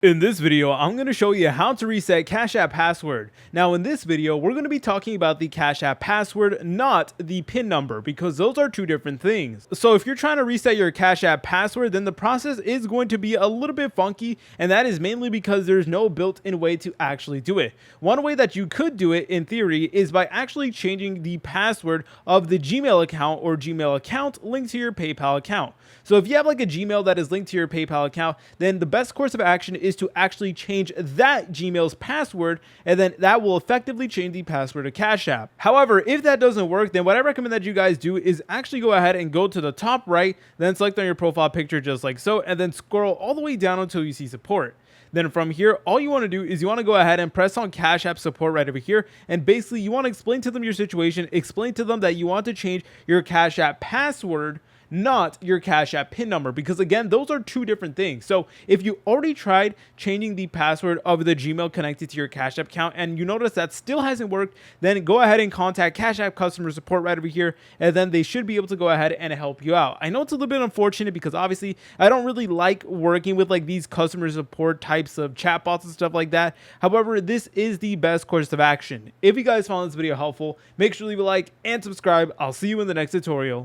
In this video, I'm going to show you how to reset Cash App password. Now in this video, we're going to be talking about the Cash App password, not the PIN number, because those are two different things. So if you're trying to reset your Cash App password, then the process is going to be a little bit funky, and that is mainly because there's no built-in way to actually do it. One way that you could do it in theory is by actually changing the password of the Gmail account or Gmail account linked to your PayPal account. So if you have like a Gmail that is linked to your PayPal account, then the best course of action is to actually change that Gmail's password, and then that will effectively change the password of Cash App. However, if that doesn't work, then what I recommend that you guys do is actually go ahead and go to the top right, then select on your profile picture just like so, and then scroll all the way down until you see support. Then from here, all you want to do is you want to go ahead and press on Cash App support right over here. And basically you want to explain to them your situation, explain to them that you want to change your Cash App password, not your Cash App PIN number, because again, those are two different things. So if you already tried changing the password of the Gmail connected to your Cash App account and you notice that still hasn't worked, then go ahead and contact Cash App customer support right over here, and then they should be able to go ahead and help you out. I know it's a little bit unfortunate because obviously I don't really like working with like these customer support types of chatbots and stuff like that. However, this is the best course of action. If you guys found this video helpful, make sure to leave a like and subscribe. I'll see you in the next tutorial.